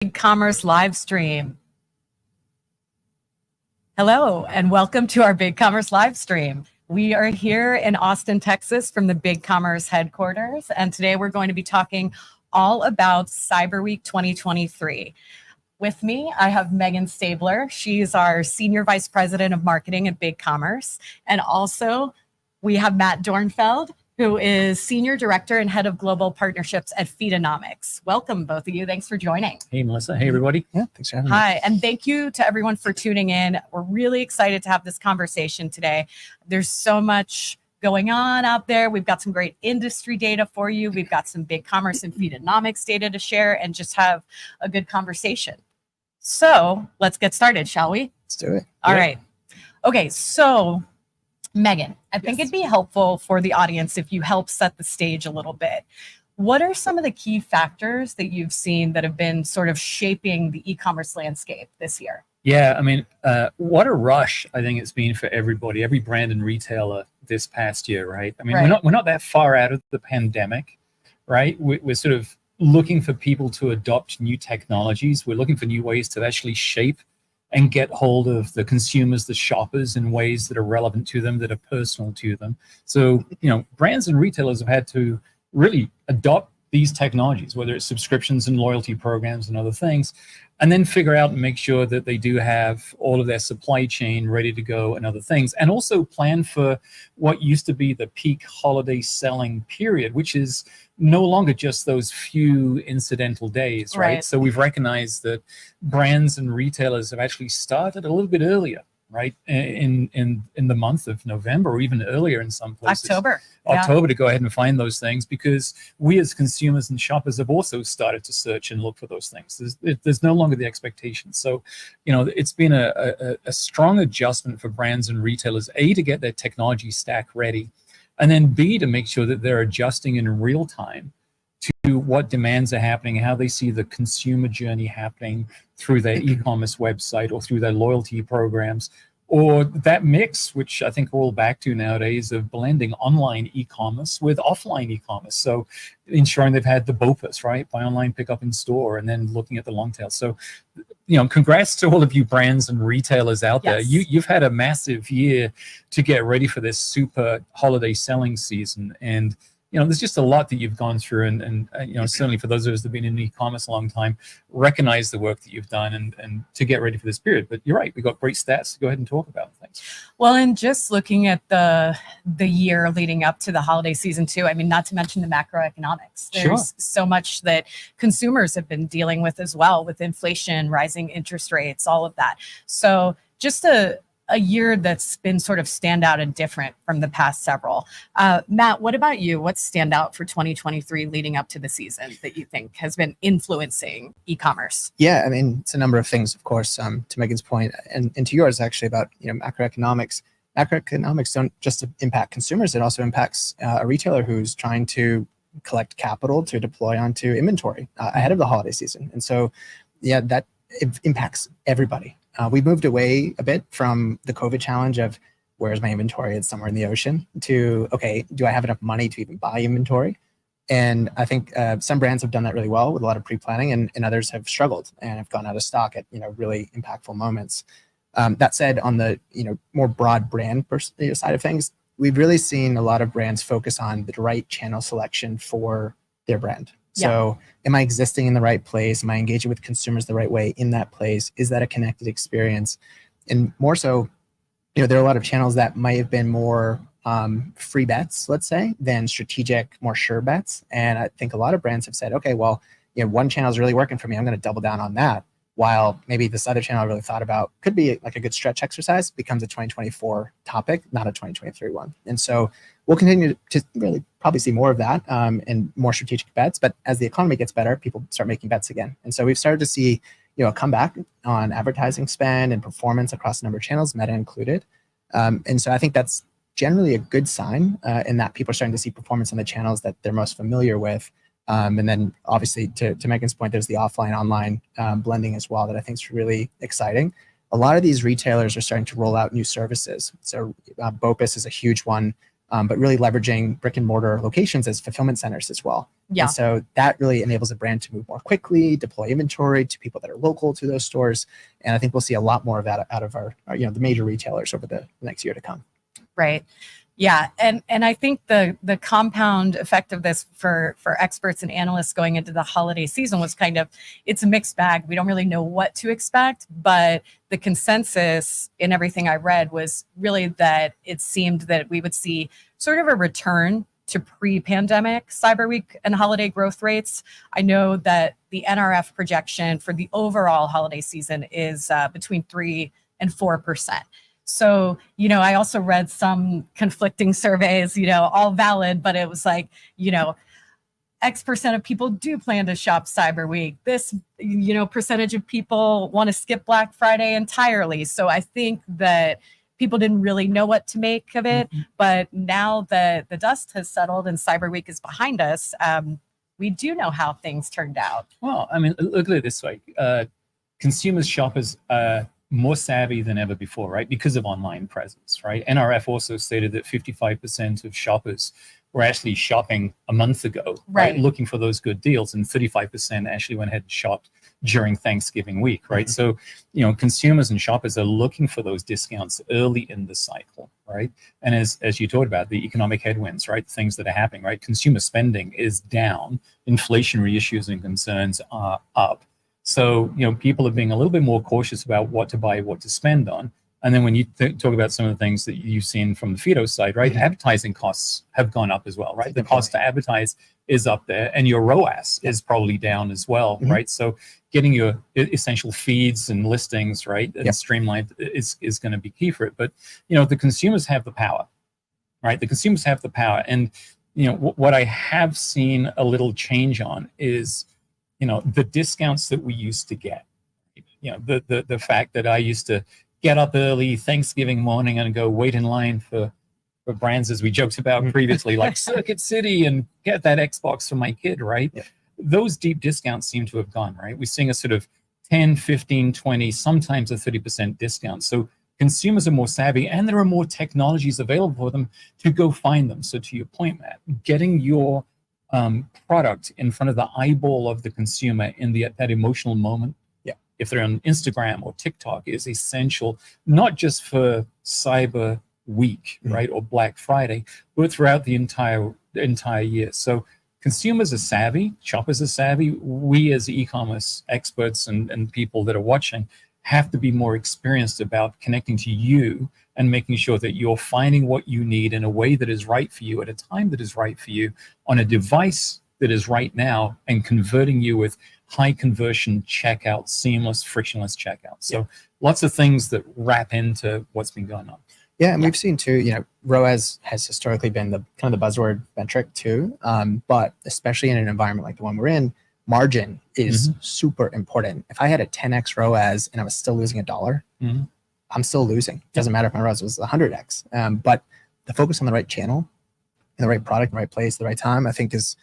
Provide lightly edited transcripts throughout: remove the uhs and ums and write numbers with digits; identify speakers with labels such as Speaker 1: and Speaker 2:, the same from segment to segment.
Speaker 1: BigCommerce live stream. Hello, and welcome to our BigCommerce live stream. We are here in Austin, Texas from the BigCommerce headquarters, and today we're going to be talking all about Cyber Week 2023. With me, I have Megan Stabler. She's our Senior Vice President of Marketing at BigCommerce. And also, we have Matt Dornfeld, who is Senior Director and Head of Global Partnerships at Feedonomics. Welcome, both of you. Thanks for joining.
Speaker 2: Hey, Melissa. Hey, everybody.
Speaker 3: Yeah, thanks for having me.
Speaker 1: Hi, and thank you to everyone for tuning in. We're really excited to have this conversation today. There's so much going on out there. We've got some great industry data for you. We've got some BigCommerce and Feedonomics data to share and just have a good conversation. So let's get started, shall we?
Speaker 3: Let's do it.
Speaker 1: All right. Okay, so Megan, I think it'd be helpful for the audience if you help set the stage a little bit. What are some of the key factors that you've seen that have been sort of shaping the e-commerce landscape this year?
Speaker 2: Yeah, I mean, what a rush I think it's been for everybody, every brand and retailer this past year, right? I mean, we're not that far out of the pandemic, right? We're sort of looking for people to adopt new technologies. We're looking for new ways to actually shape and get hold of the consumers, the shoppers, in ways that are relevant to them, that are personal to them. So, brands and retailers have had to really adopt these technologies, whether it's subscriptions and loyalty programs and other things, and then figure out and make sure that they do have all of their supply chain ready to go and other things, and also plan for what used to be the peak holiday selling period, which is no longer just those few incidental days, right? So we've recognized that brands and retailers have actually started a little bit earlier, right? In the month of November, or even earlier in some places. October to go ahead and find those things, because we as consumers and shoppers have also started to search and look for those things. There's no longer the expectation. So, it's been a strong adjustment for brands and retailers, A, to get their technology stack ready, and then B, to make sure that they're adjusting in real time to what demands are happening, how they see the consumer journey happening through their e-commerce website or through their loyalty programs, or that mix, which I think we're all back to nowadays, of blending online e-commerce with offline e-commerce. So ensuring they've had the BOPUS, right? Buy online, pick up in store, and then looking at the long tail. So, congrats to all of you brands and retailers out there. You've had a massive year to get ready for this super holiday selling season. And there's just a lot that you've gone through, and certainly for those of us that have been in e-commerce a long time, recognize the work that you've done and to get ready for this period. But you're right, we've got great stats to go ahead and talk about things.
Speaker 1: Well, and just looking at the year leading up to the holiday season too, I mean, not to mention the macroeconomics. There's so much that consumers have been dealing with as well, with inflation, rising interest rates, all of that. So just a year that's been sort of standout and different from the past several. Matt, what about you? What's stand out for 2023 leading up to the season that you think has been influencing e-commerce?
Speaker 3: Yeah, I mean, it's a number of things, of course, to Megan's point, and to yours actually about, macroeconomics. Macroeconomics don't just impact consumers, it also impacts a retailer who's trying to collect capital to deploy onto inventory ahead of the holiday season. And so, that impacts everybody. We've moved away a bit from the COVID challenge of where's my inventory? It's somewhere in the ocean, to, okay, do I have enough money to even buy inventory? And I think some brands have done that really well with a lot of pre-planning, and others have struggled and have gone out of stock at really impactful moments. That said, on the more broad brand side of things, we've really seen a lot of brands focus on the right channel selection for their brand. So am I existing in the right place? Am I engaging with consumers the right way in that place? Is that a connected experience? And more so, there are a lot of channels that might have been more free bets, let's say, than strategic, more sure bets. And I think a lot of brands have said, okay, well, one channel is really working for me. I'm going to double down on that. While maybe this other channel I really thought about could be like a good stretch exercise, becomes a 2024 topic, not a 2023 one. And so we'll continue to really probably see more of that and more strategic bets. But as the economy gets better, people start making bets again. And so we've started to see a comeback on advertising spend and performance across a number of channels, Meta included. And so I think that's generally a good sign in that people are starting to see performance on the channels that they're most familiar with. And then obviously to Megan's point, there's the offline online blending as well that I think is really exciting. A lot of these retailers are starting to roll out new services. So BOPUS is a huge one. but really leveraging brick and mortar locations as fulfillment centers as well.
Speaker 1: Yeah.
Speaker 3: And so that really enables a brand to move more quickly, deploy inventory to people that are local to those stores. And I think we'll see a lot more of that out of our the major retailers over the next year to come.
Speaker 1: Right. Yeah. And I think the compound effect of this for experts and analysts going into the holiday season was it's a mixed bag. We don't really know what to expect, but the consensus in everything I read was really that it seemed that we would see sort of a return to pre-pandemic Cyber Week and holiday growth rates. I know that the NRF projection for the overall holiday season is between 3 and 4%. So, I also read some conflicting surveys, all valid, but it was like, X percent of people do plan to shop Cyber Week. This, percentage of people want to skip Black Friday entirely. So I think that people didn't really know what to make of it. Mm-hmm. But now that the dust has settled and Cyber Week is behind us, we do know how things turned out.
Speaker 2: Well, I mean, look at it this way. Consumers, shoppers, more savvy than ever before, right? Because of online presence, right? NRF also stated that 55% of shoppers were actually shopping a month ago, right? Looking for those good deals, and 35% actually went ahead and shopped during Thanksgiving week, right? Mm-hmm. So, consumers and shoppers are looking for those discounts early in the cycle, right? And as you talked about, the economic headwinds, right? Things that are happening, right? Consumer spending is down, inflationary issues and concerns are up. So, people are being a little bit more cautious about what to buy, what to spend on. And then when you talk about some of the things that you've seen from the Fido side, right? Mm-hmm. Advertising costs have gone up as well, right? The cost to advertise is up there, and your ROAS is probably down as well, mm-hmm. right? So getting your essential feeds and listings, right, and streamlined is going to be key for it. But, the consumers have the power, right? The consumers have the power. And, what I have seen a little change on is, the discounts that we used to get, the fact that I used to get up early Thanksgiving morning and go wait in line for brands, as we joked about previously, like Circuit City, and get that Xbox for my kid, right? Yeah. Those deep discounts seem to have gone, right? We're seeing a sort of 10, 15, 20, sometimes a 30% discount. So consumers are more savvy, and there are more technologies available for them to go find them. So to your point, Matt, getting your product in front of the eyeball of the consumer in that emotional moment, if they're on Instagram or TikTok, is essential, not just for Cyber Week, mm-hmm. right, or Black Friday, but throughout the entire year. So consumers are savvy, shoppers are savvy. We as e-commerce experts and people that are watching have to be more experienced about connecting to you and making sure that you're finding what you need in a way that is right for you at a time that is right for you on a device that is right now, and converting you with high conversion checkout, seamless, frictionless checkout. So lots of things that wrap into what's been going on.
Speaker 3: Yeah, and we've seen too, ROAS has historically been the kind of the buzzword metric too, but especially in an environment like the one we're in, margin is mm-hmm. super important. If I had a 10x ROAS and I was still losing $1, mm-hmm. I'm still losing. It doesn't matter if my ROAS was 100x. But the focus on the right channel, and the right product, in the right place, the right time, I think is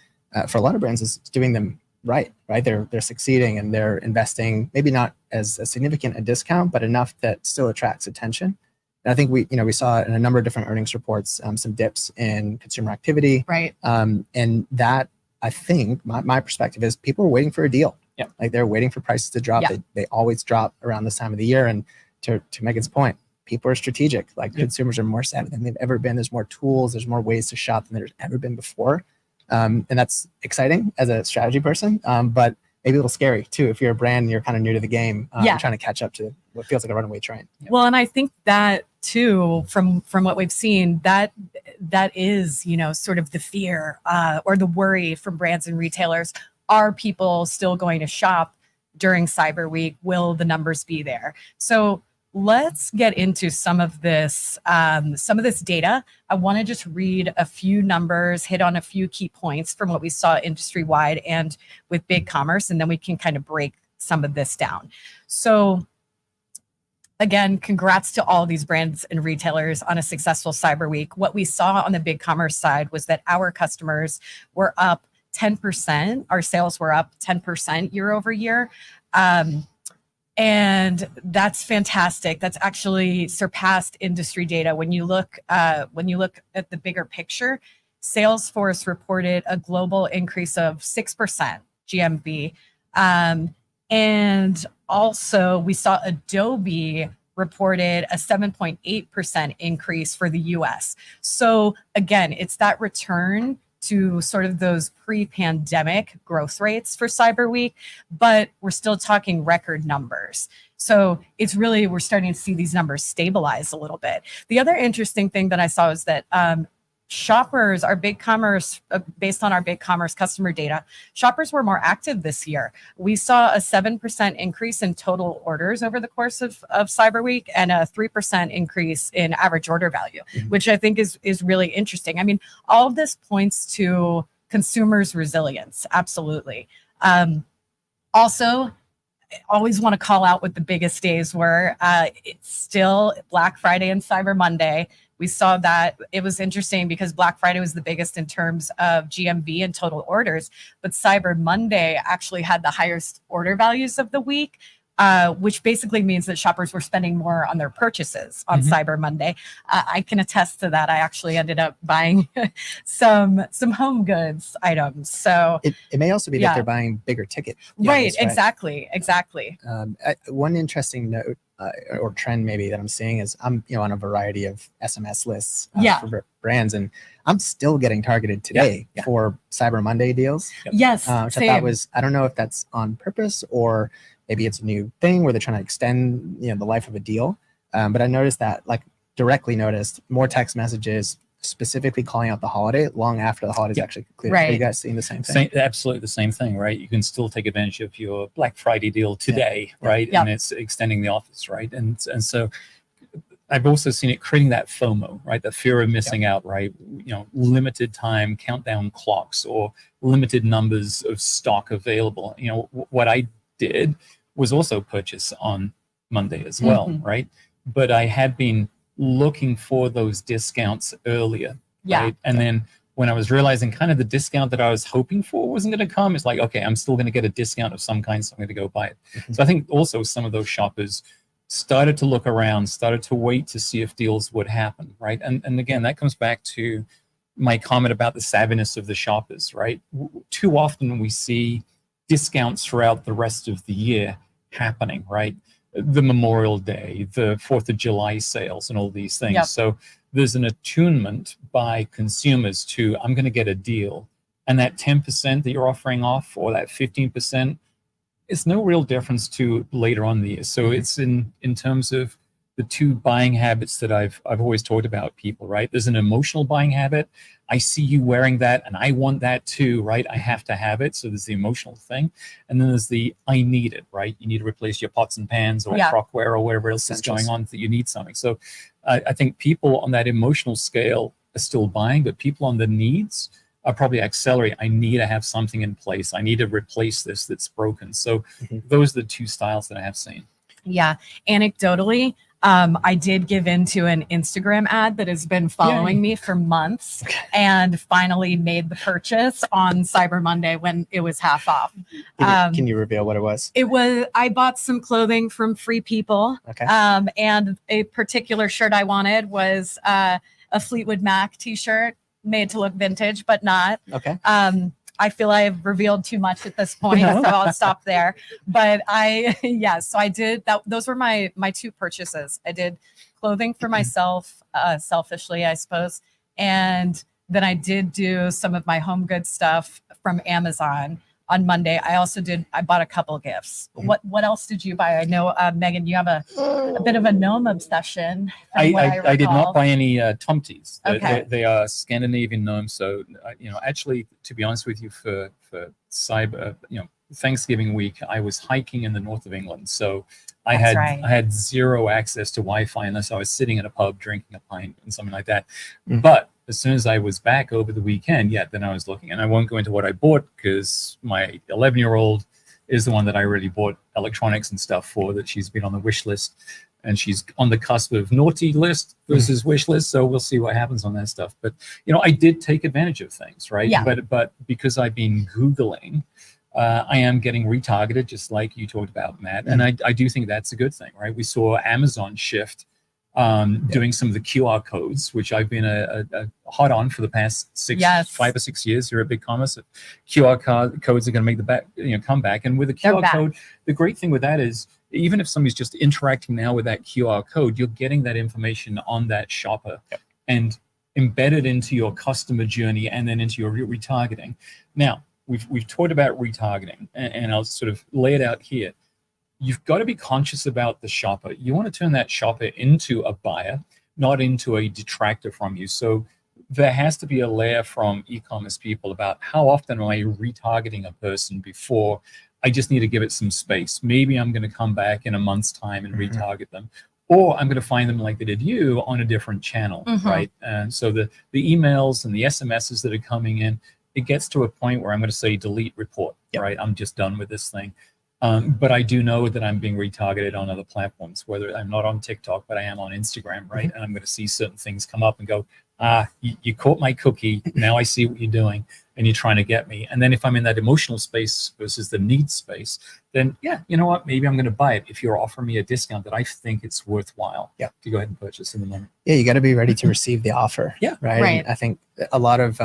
Speaker 3: for a lot of brands is doing them right. They're succeeding, and they're investing, maybe not as a significant a discount, but enough that still attracts attention. And I think we saw in a number of different earnings reports some dips in consumer activity.
Speaker 1: Right.
Speaker 3: And that, I think, my perspective is people are waiting for a deal.
Speaker 2: Yeah.
Speaker 3: Like they're waiting for prices to drop. Yeah. They always drop around this time of the year. And to Megan's point, people are strategic. Like consumers are more savvy than they've ever been. There's more tools. There's more ways to shop than there's ever been before. And that's exciting as a strategy person, but maybe a little scary too if you're a brand and you're kind of new to the game, trying to catch up to what feels like a runaway train.
Speaker 1: Well, and I think that too, from what we've seen, that is, sort of the fear or the worry from brands and retailers. Are people still going to shop during Cyber Week? Will the numbers be there? So let's get into some of this data. I want to just read a few numbers, hit on a few key points from what we saw industry-wide and with BigCommerce, and then we can kind of break some of this down. So again, congrats to all these brands and retailers on a successful Cyber Week. What we saw on the BigCommerce side was that our customers were up 10%. Our sales were up 10% year over year. And that's fantastic. That's actually surpassed industry data. When you look at the bigger picture, Salesforce reported a global increase of 6% GMV. And also we saw Adobe reported a 7.8% increase for the US. So again, it's that return to sort of those pre-pandemic growth rates for Cyber Week, but we're still talking record numbers. So it's really, we're starting to see these numbers stabilize a little bit. The other interesting thing that I saw is that shoppers, our BigCommerce, based on our BigCommerce customer data, shoppers were more active this year. We saw a 7% increase in total orders over the course of Cyber Week and a 3% increase in average order value, which I think is really interesting. I mean, all of this points to consumers' resilience, absolutely. Also, I always want to call out what the biggest days were. It's still Black Friday and Cyber Monday. We saw that it was interesting because Black Friday was the biggest in terms of GMV and total orders, but Cyber Monday actually had the highest order values of the week, which basically means that shoppers were spending more on their purchases on Cyber Monday. I can attest to that. I actually ended up buying some home goods items. So
Speaker 3: it may also be that they're buying bigger ticket.
Speaker 1: Right, exactly.
Speaker 3: One interesting note or trend maybe that I'm seeing is I'm on a variety of SMS lists for brands, and I'm still getting targeted today for Cyber Monday deals.
Speaker 1: Yes,
Speaker 3: which I thought was, I don't know if that's on purpose or maybe it's a new thing where they're trying to extend the life of a deal. But I noticed that, directly noticed more text messages specifically calling out the holiday long after the holiday's actually completed.
Speaker 1: Right.
Speaker 3: Are you guys seeing the same thing?
Speaker 2: Absolutely the same thing, right? You can still take advantage of your Black Friday deal today, right? And it's extending the offers, right? And so I've also seen it creating that FOMO, right? The fear of missing out, right? Limited time countdown clocks or limited numbers of stock available. What I did was also purchase on Monday as well, right? But I had been looking for those discounts earlier, right? And then when I was realizing kind of the discount that I was hoping for wasn't going to come, it's like, okay, I'm still going to get a discount of some kind, so I'm going to go buy it. So I think also some of those shoppers started to look around, started to wait to see if deals would happen, right? And again, that comes back to my comment about the savviness of the shoppers, right? Too often we see discounts throughout the rest of the year happening, right? The Memorial Day, the 4th of July sales and all these things. So there's an attunement by consumers to, I'm going to get a deal. And that 10% that you're offering off or that 15%, it's no real difference to later on in the year. So it's in terms of the two buying habits that I've always talked about people, right? There's an emotional buying habit. I see you wearing that and I want that too, right? I have to have it. So there's the emotional thing. And then there's the I need it, right? You need to replace your pots and pans or crockware or whatever else is going on that you need something. So I think people on that emotional scale are still buying, but people on the needs are probably accelerate. I need to have something in place. I need to replace this that's broken. So those are the two styles that I have seen.
Speaker 1: Yeah. Anecdotally, I did give into an Instagram ad that has been following me for months and finally made the purchase on Cyber Monday when it was half off.
Speaker 3: Can you reveal what it was?
Speaker 1: I bought some clothing from Free People. And a particular shirt I wanted was a Fleetwood Mac t-shirt made to look vintage, but not. I feel I've revealed too much at this point, so I'll stop there. But so I did that. Those were my two purchases. I did clothing for myself, selfishly, I suppose. And then I did do some of my home goods stuff from Amazon on Monday. I bought a couple gifts. What else did you buy? I know, Megan, you have a bit of a gnome obsession.
Speaker 2: I did not buy any Tomties.
Speaker 1: Okay.
Speaker 2: They are Scandinavian gnomes. So, actually, to be honest with you, for Cyber, Thanksgiving week, I was hiking in the north of England. So I had zero access to Wi-Fi unless I was sitting in a pub drinking a pint and something like that. But as soon as I was back over the weekend, then I was looking. And I won't go into what I bought because my 11-year-old is the one that I really bought electronics and stuff for, that she's been on the wish list. And she's on the cusp of naughty list versus wish list. So we'll see what happens on that stuff. But, I did take advantage of things, right? But because I've been Googling I am getting retargeted, just like you talked about, Matt. And I do think that's a good thing, right? We saw Amazon shift doing some of the QR codes, which I've been a hot on for the past 5 or 6 years here at BigCommerce. QR codes are going to make the comeback. And with a QR code, the great thing with that is, even if somebody's just interacting now with that QR code, you're getting that information on that shopper and embedded into your customer journey and then into your retargeting. Now, we've talked about retargeting, and I'll sort of lay it out here. You've got to be conscious about the shopper. You want to turn that shopper into a buyer, not into a detractor from you. So there has to be a layer from e-commerce people about how often am I retargeting a person before I just need to give it some space. Maybe I'm going to come back in a month's time and retarget them. Or I'm going to find them like they did you on a different channel, right? And so the emails and the SMSs that are coming in, it gets to a point where I'm going to say delete report, right? I'm just done with this thing. But I do know that I'm being retargeted on other platforms, whether I'm not on TikTok, but I am on Instagram, right? And I'm going to see certain things come up and go, you caught my cookie. Now I see what you're doing and you're trying to get me. And then if I'm in that emotional space versus the need space, then yeah, you know what? Maybe I'm going to buy it if you're offering me a discount that I think it's worthwhile to go ahead and purchase in the moment.
Speaker 3: Yeah, you got to be ready to receive the offer. Right. And I think a lot of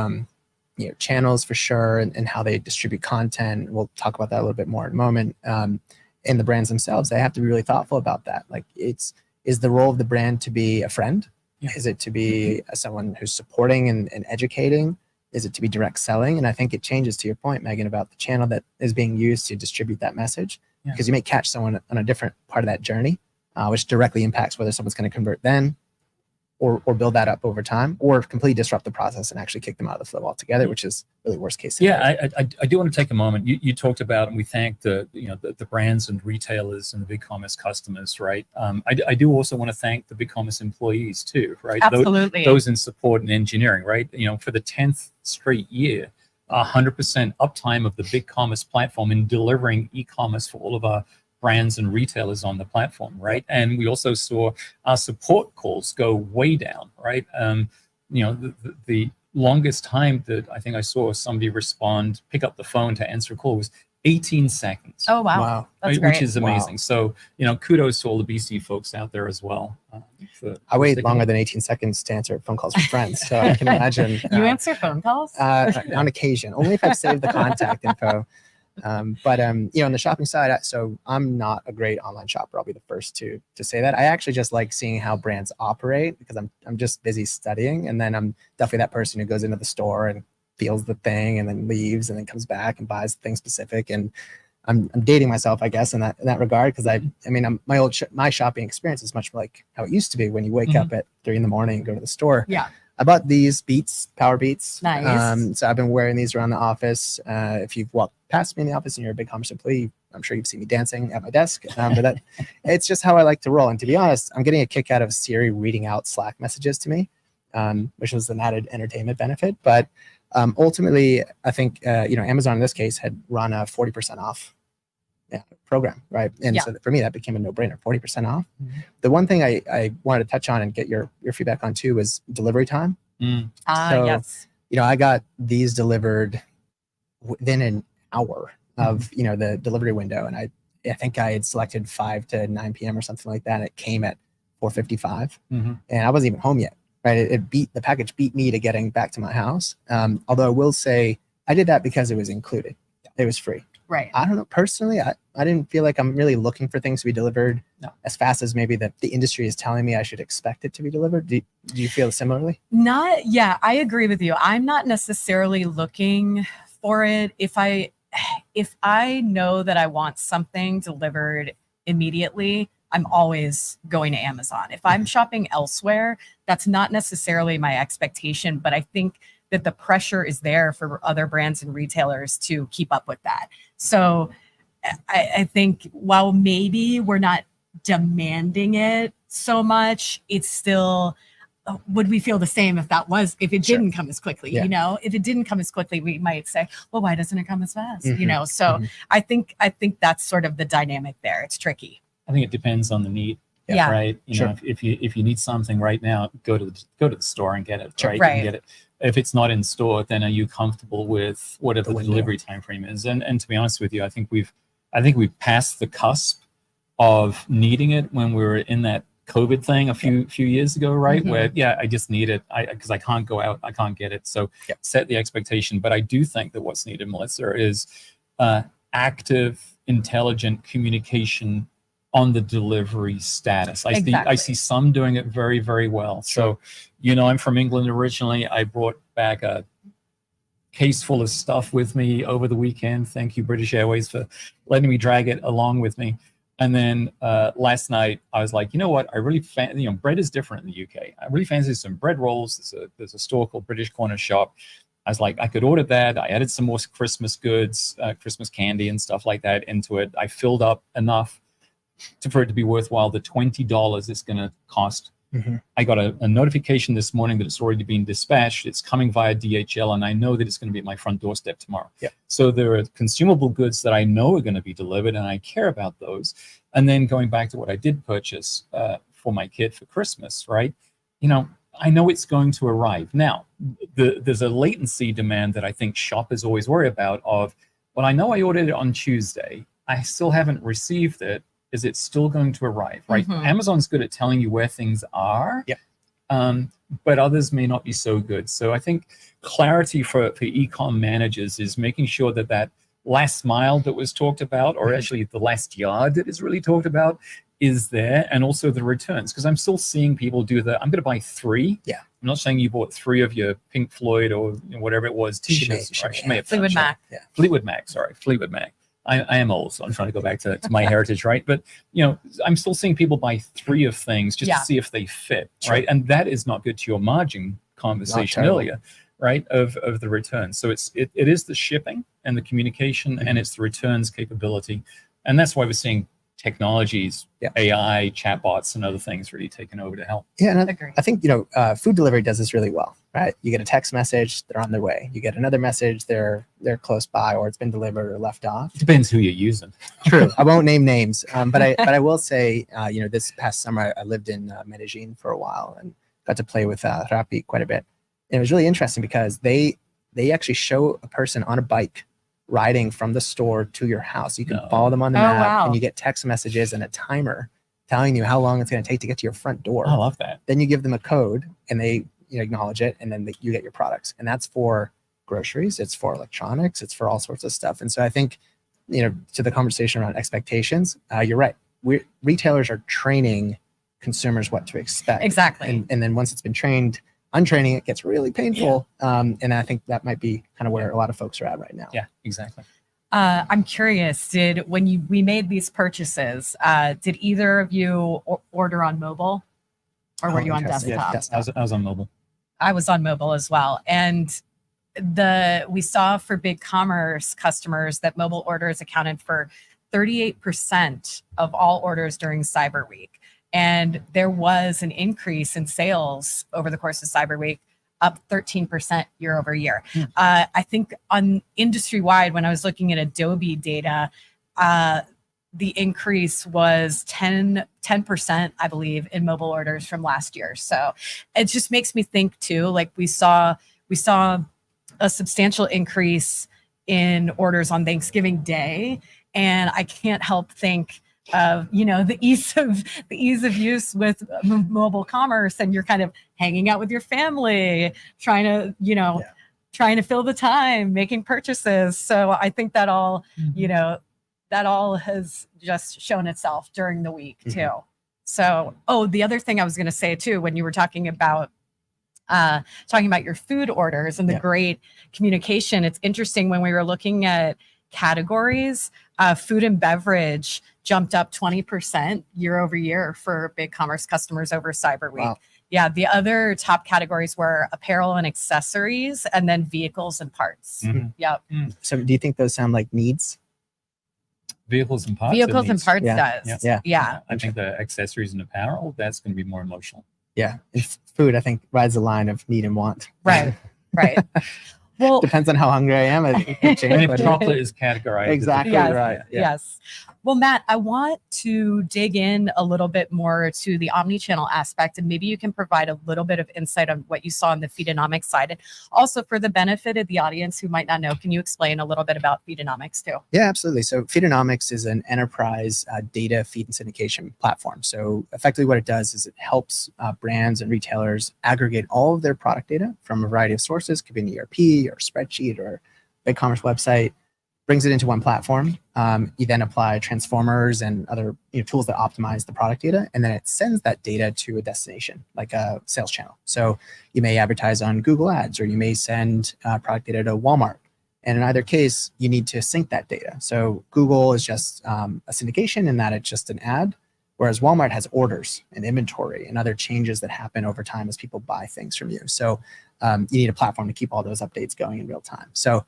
Speaker 3: channels for sure, and how they distribute content. We'll talk about that a little bit more in a moment. And the brands themselves, they have to be really thoughtful about that. Like, is the role of the brand to be a friend? Is it to be someone who's supporting and educating? Is it to be direct selling? And I think it changes, to your point, Megan, about the channel that is being used to distribute that message, because you may catch someone on a different part of that journey, which directly impacts whether someone's going to convert then, or build that up over time, or completely disrupt the process and actually kick them out of the flow altogether, which is really worst case scenario.
Speaker 2: Yeah, I do want to take a moment. You talked about, and we thank the brands and retailers and the BigCommerce customers, right? I do also want to thank the BigCommerce employees too, right?
Speaker 1: Absolutely.
Speaker 2: Those in support and engineering, right? For the 10th straight year, 100% uptime of the BigCommerce platform in delivering e-commerce for all of our brands and retailers on the platform, right? And we also saw our support calls go way down, right? The longest time that I think I saw somebody pick up the phone to answer a call was 18 seconds.
Speaker 1: Oh, wow. That's
Speaker 2: right?
Speaker 1: great.
Speaker 2: Which is amazing. So, kudos to all the BC folks out there as well.
Speaker 3: I wait longer than 18 seconds to answer phone calls from friends. So I can imagine.
Speaker 1: You answer phone calls?
Speaker 3: On occasion, only if I've saved the contact info. But on the shopping side, so I'm not a great online shopper. I'll be the first to say that. I actually just like seeing how brands operate, because I'm just busy studying, and then I'm definitely that person who goes into the store and feels the thing and then leaves and then comes back and buys the thing specific. And I'm dating myself, I guess, in that regard, because my shopping experience is much like how it used to be when you wake up at 3 a.m. and go to the store.
Speaker 1: Yeah.
Speaker 3: I bought these Power Beats.
Speaker 1: Nice.
Speaker 3: So I've been wearing these around the office. If you've walked past me in the office and you're a BigCommerce employee, I'm sure you've seen me dancing at my desk. But it's just how I like to roll. And to be honest, I'm getting a kick out of Siri reading out Slack messages to me, which was an added entertainment benefit. But ultimately, I think Amazon in this case had run a 40% off program, right? And so for me, that became a no-brainer, 40% off. The one thing I wanted to touch on and get your feedback on too was delivery time.
Speaker 1: Yes.
Speaker 3: I got these delivered within an hour of the delivery window, and I think I had selected 5 to 9 p.m. or something like that. And it came at 4:55, and I wasn't even home yet. Right? The package beat me to getting back to my house. Although I will say I did that because it was included. It was free.
Speaker 1: Right.
Speaker 3: I don't know. Personally, I didn't feel like I'm really looking for things to be delivered as fast as maybe the industry is telling me I should expect it to be delivered. Do you feel similarly?
Speaker 1: I agree with you. I'm not necessarily looking for it. If I know that I want something delivered immediately, I'm always going to Amazon. If I'm shopping elsewhere, that's not necessarily my expectation, but I think that the pressure is there for other brands and retailers to keep up with that. So I think while maybe we're not demanding it so much, it's still, would we feel the same if it didn't come as quickly? If it didn't come as quickly, we might say, well, why doesn't it come as fast? So I think that's sort of the dynamic there. It's tricky.
Speaker 2: I think it depends on the need.
Speaker 1: Yeah.
Speaker 2: Right.
Speaker 3: Sure.
Speaker 2: If you need something right now, go to the store and get it.
Speaker 3: Sure.
Speaker 2: Right.
Speaker 1: Right.
Speaker 2: And get it. If it's not in store, then are you comfortable with whatever
Speaker 3: The
Speaker 2: the
Speaker 3: window.
Speaker 2: delivery time frame is? And to be honest with you, I think we've passed the cusp of needing it when we were in that COVID thing a few years ago, right?
Speaker 1: Mhm.
Speaker 2: Where I just need it because I can't go out, I can't get it. So set the expectation. But I do think that what's needed, Melissa, is active, intelligent communication on the delivery status. I
Speaker 1: Exactly.
Speaker 2: see some doing it very, very well. So, I'm from England originally. I brought back a case full of stuff with me over the weekend. Thank you, British Airways, for letting me drag it along with me. And then last night I was like, you know what? I really bread is different in the UK. I really fancy some bread rolls. There's a store called British Corner Shop. I was like, I could order that. I added some more Christmas goods, Christmas candy and stuff like that into it. I filled up enough for it to be worthwhile. The $20 it's going to cost.
Speaker 3: Mm-hmm.
Speaker 2: I got a notification this morning that it's already been dispatched. It's coming via DHL, and I know that it's going to be at my front doorstep tomorrow.
Speaker 3: Yeah.
Speaker 2: So there are consumable goods that I know are going to be delivered, and I care about those. And then going back to what I did purchase for my kid for Christmas, right? I know it's going to arrive. Now, there's a latency demand that I think shoppers always worry about of, well, I know I ordered it on Tuesday. I still haven't received it. Is it still going to arrive, right?
Speaker 1: Mhm.
Speaker 2: Amazon's good at telling you where things are, but others may not be so good. So I think clarity for e-com managers is making sure that last mile that was talked about, or actually the last yard that is really talked about, is there, and also the returns. Because I'm still seeing people do I'm going to buy 3.
Speaker 3: Yeah.
Speaker 2: I'm not saying you bought 3 of your Pink Floyd or whatever it was t-shirts.
Speaker 3: She
Speaker 2: She may have done,
Speaker 1: Fleetwood
Speaker 2: sure.
Speaker 1: Mac.
Speaker 3: Yeah.
Speaker 2: Fleetwood Mac. Sorry, Fleetwood Mac. I am old, so I'm trying to go back to my heritage, right? But I'm still seeing people buy 3 of things just to see if they fit,
Speaker 3: Sure.
Speaker 2: right? And that is not good to your margin conversation earlier, right? Of the return. So it is the shipping and the communication, and it's the returns capability, and that's why we're seeing technologies, AI, chatbots, and other things really taking over to help.
Speaker 3: Yeah, and
Speaker 1: Agree.
Speaker 3: I think food delivery does this really well, right? You get a text message, they're on their way. You get another message, they're close by, or it's been delivered or left off.
Speaker 2: Depends who you're using.
Speaker 3: True. I won't name names, but I will say, this past summer I lived in Medellin for a while and got to play with Rappi quite a bit. And it was really interesting because they actually show a person on a bike riding from the store to your house. You can follow them on the map,
Speaker 1: wow.
Speaker 3: and you get text messages and a timer telling you how long it's going to take to get to your front door.
Speaker 2: I love that.
Speaker 3: Then you give them a code, and they acknowledge it, and then you get your products. And that's for groceries, it's for electronics, it's for all sorts of stuff. And so I think, to the conversation around expectations, you're right. Retailers are training consumers what to expect.
Speaker 1: Exactly.
Speaker 3: And then once it's been trained, untraining it gets really painful. And I think that might be kind of where a lot of folks are at right now.
Speaker 2: Yeah, exactly.
Speaker 1: I'm curious, when we made these purchases, did either of you order on mobile, or were you on
Speaker 3: interesting.
Speaker 1: desktop?
Speaker 3: Yeah, desktop.
Speaker 2: I was on mobile.
Speaker 1: I was on mobile as well. And we saw for big commerce customers that mobile orders accounted for 38% of all orders during Cyber Week. And there was an increase in sales over the course of Cyber Week, up 13% year over year. I think on industry-wide, when I was looking at Adobe data, the increase was 10%, I believe, in mobile orders from last year. So it just makes me think too, like we saw a substantial increase in orders on Thanksgiving Day. And I can't help think of the ease of use with mobile commerce, and you're kind of hanging out with your family, trying to fill the time, making purchases. So I think that all that all has just shown itself during the week too. So the other thing I was going to say too, when you were talking about your food orders and the great communication, it's interesting when we were looking at categories, food and beverage jumped up 20% year over year for big commerce customers over Cyber Week.
Speaker 3: Wow.
Speaker 1: Yeah, the other top categories were apparel and accessories, and then vehicles and parts.
Speaker 2: Mhm.
Speaker 1: Yep.
Speaker 3: So do you think those sound like needs?
Speaker 2: Vehicles and parts.
Speaker 1: Vehicles and parts
Speaker 3: Yeah.
Speaker 1: does.
Speaker 3: Yeah.
Speaker 1: Yeah.
Speaker 2: I think the accessories and apparel, that's going to be more emotional.
Speaker 3: Yeah. And food, I think, rides the line of need and want.
Speaker 1: Right. Right. Well,
Speaker 3: Depends on how hungry I am. It can change,
Speaker 2: And if
Speaker 3: but-
Speaker 2: chocolate is categorized. as a
Speaker 3: Exactly
Speaker 2: food,
Speaker 1: Yes.
Speaker 3: right. Yeah.
Speaker 1: yes. Well, Matt, I want to dig in a little bit more to the omni-channel aspect, and maybe you can provide a little bit of insight on what you saw on the Feedonomics side. And also, for the benefit of the audience who might not know, can you explain a little bit about Feedonomics too?
Speaker 3: Yeah, absolutely. So Feedonomics is an enterprise data feed and syndication platform. So effectively what it does is it helps brands and retailers aggregate all of their product data from a variety of sources, could be an ERP or a spreadsheet or BigCommerce website, brings it into one platform. You then apply transformers and other tools that optimize the product data, and then it sends that data to a destination, like a sales channel. So you may advertise on Google Ads, or you may send product data to Walmart. And in either case, you need to sync that data. So Google is just a syndication in that it's just an ad, whereas Walmart has orders and inventory and other changes that happen over time as people buy things from you. So you need a platform to keep all those updates going in real time. So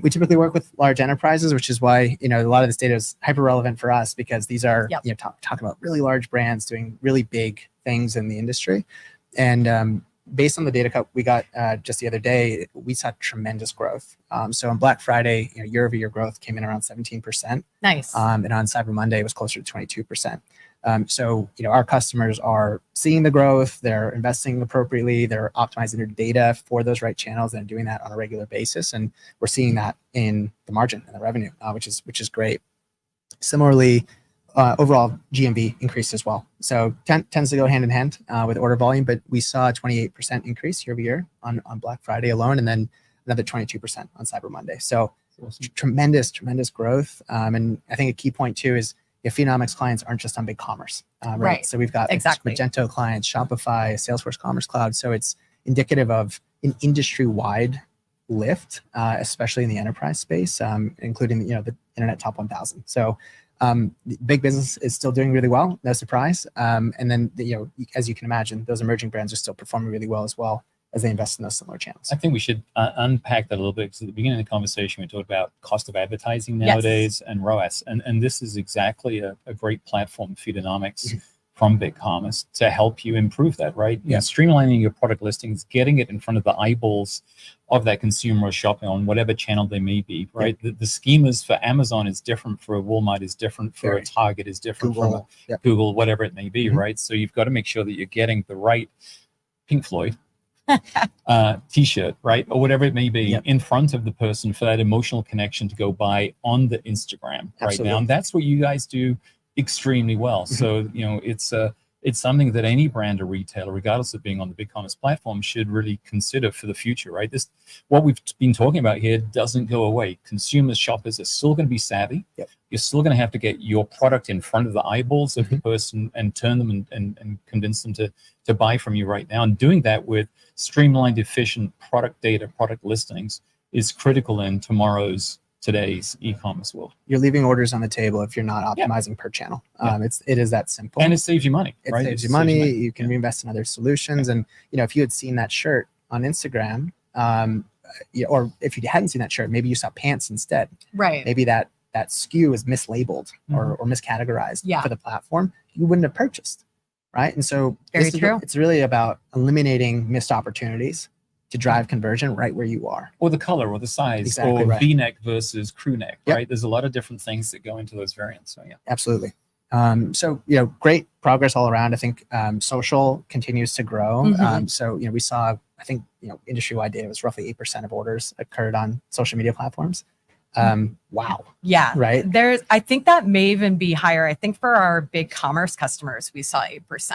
Speaker 3: we typically work with large enterprises, which is why a lot of this data is hyper relevant for us, because these are talking about really large brands doing really big things in the industry. And based on the data cut we got just the other day, we saw tremendous growth. So on Black Friday, year-over-year growth came in around 17%.
Speaker 1: Nice.
Speaker 3: And on Cyber Monday, it was closer to 22%. So our customers are seeing the growth, they're investing appropriately, they're optimizing their data for those right channels, and doing that on a regular basis. And we're seeing that in the margin and the revenue, which is great. Similarly, overall GMV increased as well. So tends to go hand in hand with order volume, but we saw a 28% increase year over year on Black Friday alone, and then another 22% on Cyber Monday. So tremendous growth. And I think a key point too is Feedonomics clients aren't just on BigCommerce, right? So we've got Magento clients, Shopify, Salesforce Commerce Cloud. So it's indicative of an industry-wide lift, especially in the enterprise space, including the Internet Top 1000. So big business is still doing really well, no surprise. And then as you can imagine, those emerging brands are still performing really well as well as they invest in those similar channels.
Speaker 2: I think we should unpack that a little bit, because at the beginning of the conversation we talked about cost of advertising nowadays and ROAS, and this is exactly a great platform, Feedonomics, from BigCommerce, to help you improve that, right? Streamlining your product listings, getting it in front of the eyeballs of that consumer shopping on whatever channel they may be, right? The schemas for Amazon is different, for a Walmart is different, for a Target is different, Google, from a Google, whatever it may be, right? So you've got to make sure that you're getting the right Pink Floyd t-shirt, right, or whatever it may be, in front of the person for that emotional connection to go buy on the Instagram right now. And that's what you guys do extremely well. So it's something that any brand or retailer, regardless of being on the BigCommerce platform, should really consider for the future, right? What we've been talking about here doesn't go away. Consumers, shoppers are still going to be savvy. You're still going to have to get your product in front of the eyeballs of the person and turn them and convince them to buy from you right now. And doing that with streamlined, efficient product data, product listings is critical in today's e-commerce world.
Speaker 3: You're leaving orders on the table if you're not optimizing per channel. It is that simple.
Speaker 2: And it saves you money,
Speaker 3: it
Speaker 2: right?
Speaker 3: Saves you money. You can reinvest in other solutions. And if you had seen that shirt on Instagram, or if you hadn't seen that shirt, maybe you saw pants instead.
Speaker 1: Right.
Speaker 3: Maybe that SKU is mislabeled or miscategorized for the platform. You wouldn't have purchased, right? And so it's really about eliminating missed opportunities to drive conversion right where you are.
Speaker 2: Or the color or the size, or V-neck versus crew neck, right? There's a lot of different things that go into those variants. So
Speaker 3: Absolutely. So great progress all around. I think social continues to grow. So we saw, I think industry-wide data was roughly 8% of orders occurred on social media platforms. Wow.
Speaker 1: Yeah.
Speaker 3: Right.
Speaker 1: I think that may even be higher. I think for our BigCommerce customers, we saw 8%.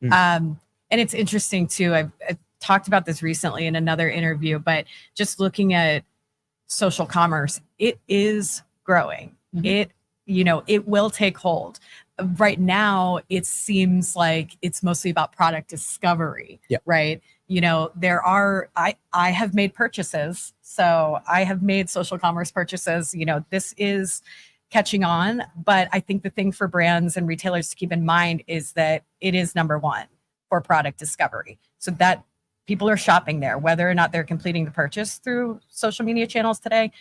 Speaker 1: And it's interesting too. I've talked about this recently in another interview, but just looking at social commerce, it is growing. It will take hold. Right now, it seems like it's mostly about product discovery, right? I have made purchases. So I have made social commerce purchases. This is catching on, but I think the thing for brands and retailers to keep in mind is that it is number one for product discovery. So that people are shopping there, whether or not they're completing the purchase through social media channels today,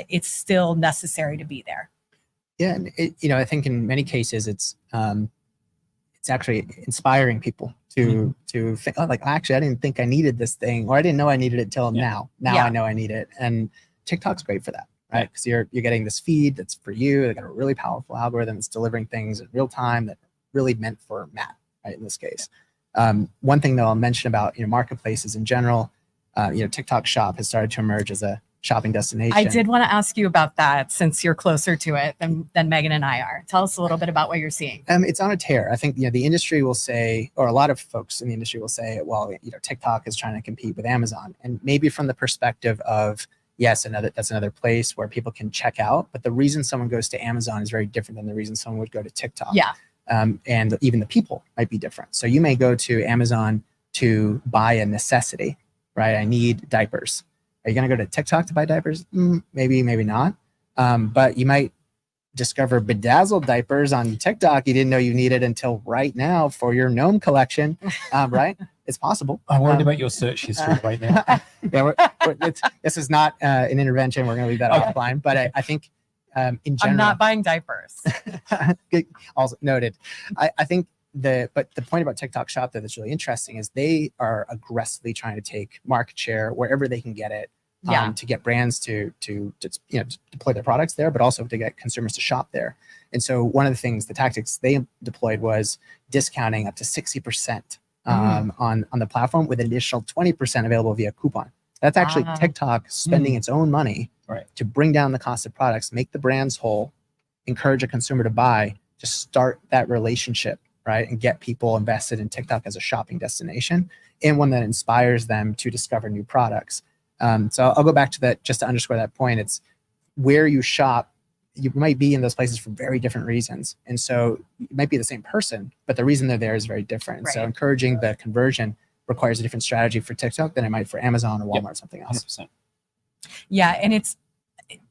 Speaker 1: it's still necessary to be there.
Speaker 3: Yeah, and I think in many cases it's actually inspiring people to think, actually I didn't think I needed this thing, or I didn't know I needed it till now. Now I know I need it, and TikTok's great for that, right? Because you're getting this feed that's for you. They got a really powerful algorithm that's delivering things in real time that really meant for Matt, right? In this case, one thing that I'll mention about marketplaces in general, TikTok Shop has started to emerge as a shopping destination.
Speaker 1: I did want to ask you about that since you're closer to it than Megan and I are. Tell us a little bit about what you're seeing.
Speaker 3: It's on a tear. I think the industry will say, or a lot of folks in the industry will say, well, TikTok is trying to compete with Amazon, and maybe from the perspective of yes, that's another place where people can check out. But the reason someone goes to Amazon is very different than the reason someone would go to TikTok.
Speaker 1: Yeah.
Speaker 3: And even the people might be different. So you may go to Amazon to buy a necessity, right? I need diapers. Are you going to go to TikTok to buy diapers? Maybe, maybe not. But you might discover bedazzled diapers on TikTok you didn't know you needed until right now for your gnome collection, right? It's possible.
Speaker 2: I'm worried about your search history right now.
Speaker 3: Yeah, this is not an intervention. We're going to leave that offline. But I think in general,
Speaker 1: I'm not buying diapers.
Speaker 3: Also noted. I think the point about TikTok Shop that's really interesting is they are aggressively trying to take market share wherever they can get it. To get brands to deploy their products there, but also to get consumers to shop there. And so one of the tactics they deployed was discounting up to 60% on the platform with an additional 20% available via coupon. That's actually TikTok spending its own money to bring down the cost of products, make the brands whole, encourage a consumer to buy, to start that relationship, right? And get people invested in TikTok as a shopping destination and one that inspires them to discover new products. So I'll go back to that just to underscore that point. It's where you shop. You might be in those places for very different reasons. And so it might be the same person, but the reason they're there is very different.
Speaker 1: Right.
Speaker 3: So encouraging the conversion requires a different strategy for TikTok than it might for Amazon or Walmart or something else.
Speaker 2: 100%.
Speaker 1: Yeah. And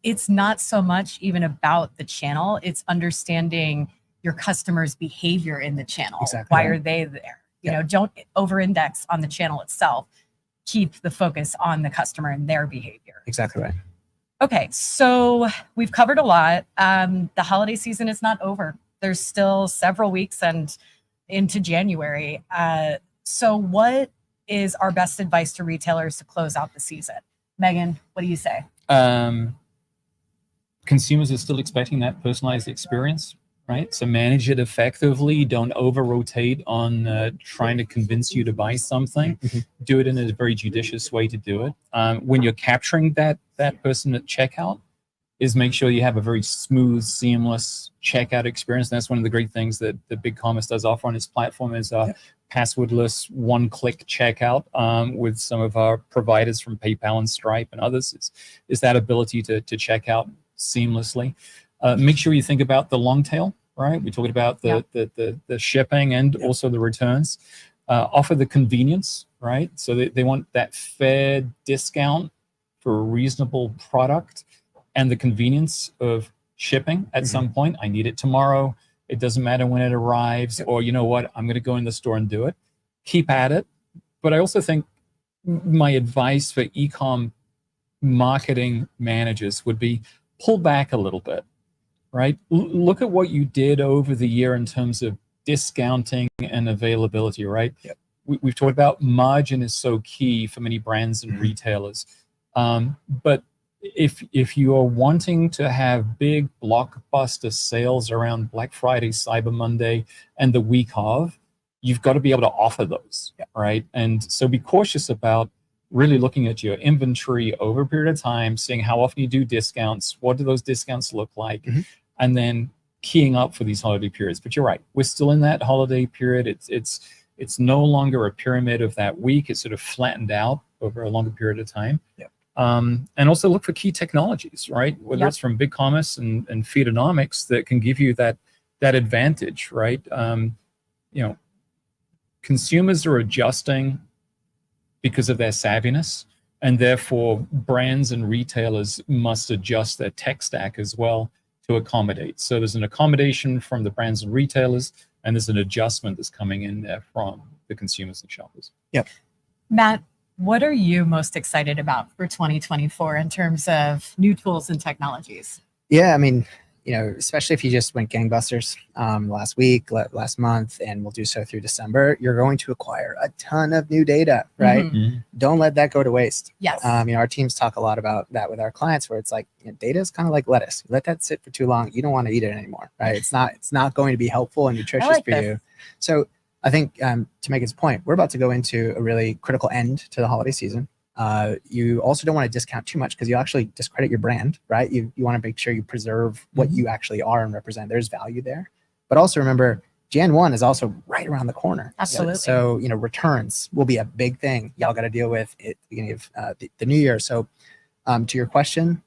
Speaker 1: it's not so much even about the channel. It's understanding your customer's behavior in the channel.
Speaker 3: Exactly.
Speaker 1: Why are they there? Don't over-index on the channel itself. Keep the focus on the customer and their behavior.
Speaker 3: Exactly right.
Speaker 1: Okay, so we've covered a lot. The holiday season is not over. There's still several weeks and into January. So what is our best advice to retailers to close out the season? Megan, what do you say?
Speaker 2: Consumers are still expecting that personalized experience, right? So manage it effectively. Don't over-rotate on trying to convince you to buy something. Do it in a very judicious way to do it. When you're capturing that person at checkout, is make sure you have a very smooth, seamless checkout experience. And that's one of the great things that BigCommerce does offer on its platform is passwordless, one-click checkout with some of our providers from PayPal and Stripe and others. Is that ability to check out seamlessly. Make sure you think about the long tail, right? We talked about the shipping and also the returns. Offer the convenience, right? So they want that fair discount for a reasonable product and the convenience of shipping at some point. I need it tomorrow. It doesn't matter when it arrives, or you know what, I'm going to go in the store and do it. Keep at it. But I also think my advice for e-com marketing managers would be pull back a little bit, right? Look at what you did over the year in terms of discounting and availability, right? We've talked about margin is so key for many brands and retailers. But if you are wanting to have big blockbuster sales around Black Friday, Cyber Monday, and the week of, you've got to be able to offer those, right? And so be cautious about really looking at your inventory over a period of time, seeing how often you do discounts, what do those discounts look like, and then keying up for these holiday periods. But you're right, we're still in that holiday period. It's no longer a pyramid of that week. It's sort of flattened out over a longer period of time. And also look for key technologies, right? Whether it's from BigCommerce and Feedonomics that can give you that advantage, right? Consumers are adjusting because of their savviness, and therefore brands and retailers must adjust their tech stack as well to accommodate. So there's an accommodation from the brands and retailers, and there's an adjustment that's coming in there from the consumers and shoppers.
Speaker 1: Matt, what are you most excited about for 2024 in terms of new tools and technologies?
Speaker 3: Yeah, I mean, especially if you just went gangbusters last week, last month, and will do so through December, you're going to acquire a ton of new data, right?
Speaker 1: Mhm.
Speaker 3: Don't let that go to waste.
Speaker 1: Yes.
Speaker 3: Our teams talk a lot about that with our clients, where it's like, data is kind of like lettuce. You let that sit for too long, you don't want to eat it anymore, right? It's not going to be helpful and nutritious
Speaker 1: like
Speaker 3: for
Speaker 1: this.
Speaker 3: you. So I think to Megan's point, we're about to go into a really critical end to the holiday season. You also don't want to discount too much because you'll actually discredit your brand, right? You want to make sure you preserve what you actually are and represent. There's value there. But also remember, Jan 1 is also right around the corner.
Speaker 1: Absolutely.
Speaker 3: So, returns will be a big thing y'all got to deal with at the beginning of the new year. So to your question,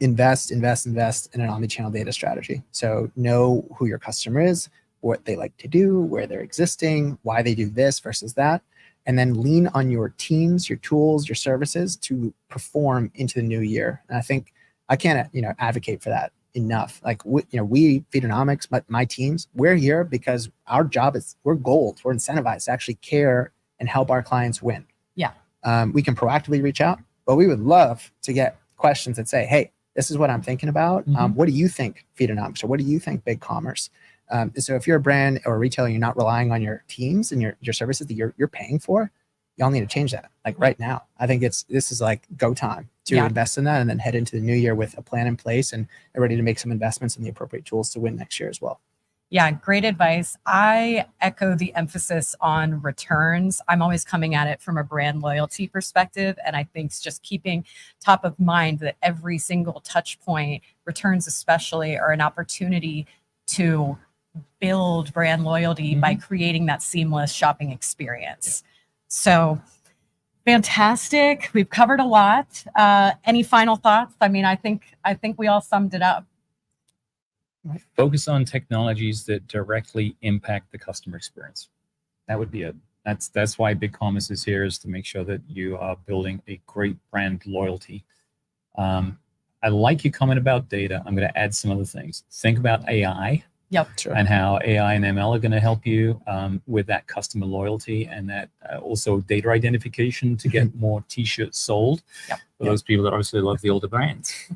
Speaker 3: invest in an omnichannel data strategy. So know who your customer is, what they like to do, where they're existing, why they do this versus that. And then lean on your teams, your tools, your services to perform into the new year. And I think I can't, advocate for that enough. Like we Feedonomics, my teams, we're here because our job is we're gold. We're incentivized to actually care and help our clients win.
Speaker 1: Yeah.
Speaker 3: We can proactively reach out, but we would love to get questions that say, hey, this is what I'm thinking about. What do you think Feedonomics, or what do you think Big Commerce? So if you're a brand or a retailer, you're not relying on your teams and your services that you're paying for, y'all need to change that like right now. I think this is like go time to invest in that and then head into the new year with a plan in place and ready to make some investments in the appropriate tools to win next year as well.
Speaker 1: Yeah, great advice. I echo the emphasis on returns. I'm always coming at it from a brand loyalty perspective. And I think it's just keeping top of mind that every single touch point, returns especially, are an opportunity to build brand loyalty by creating that seamless shopping experience. So fantastic. We've covered a lot. Any final thoughts? I mean, I think we all summed it up.
Speaker 2: Focus on technologies that directly impact the customer experience. That would be it. That's why Big Commerce is here, is to make sure that you are building a great brand loyalty. I like your comment about data. I'm going to add some other things. Think about AI.
Speaker 1: Yep.
Speaker 3: Sure.
Speaker 2: And how AI and ML are going to help you with that customer loyalty and that also data identification to get more T-shirts sold for those people that obviously love the older brands.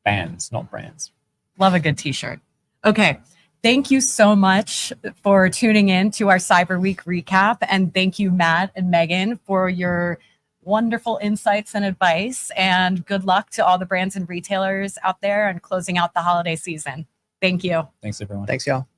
Speaker 2: Bands, not brands.
Speaker 1: Love a good T-shirt. Okay. Thank you so much for tuning in to our Cyber Week recap. And thank you, Matt and Megan, for your wonderful insights and advice. And good luck to all the brands and retailers out there and closing out the holiday season. Thank you.
Speaker 2: Thanks, everyone.
Speaker 3: Thanks, y'all.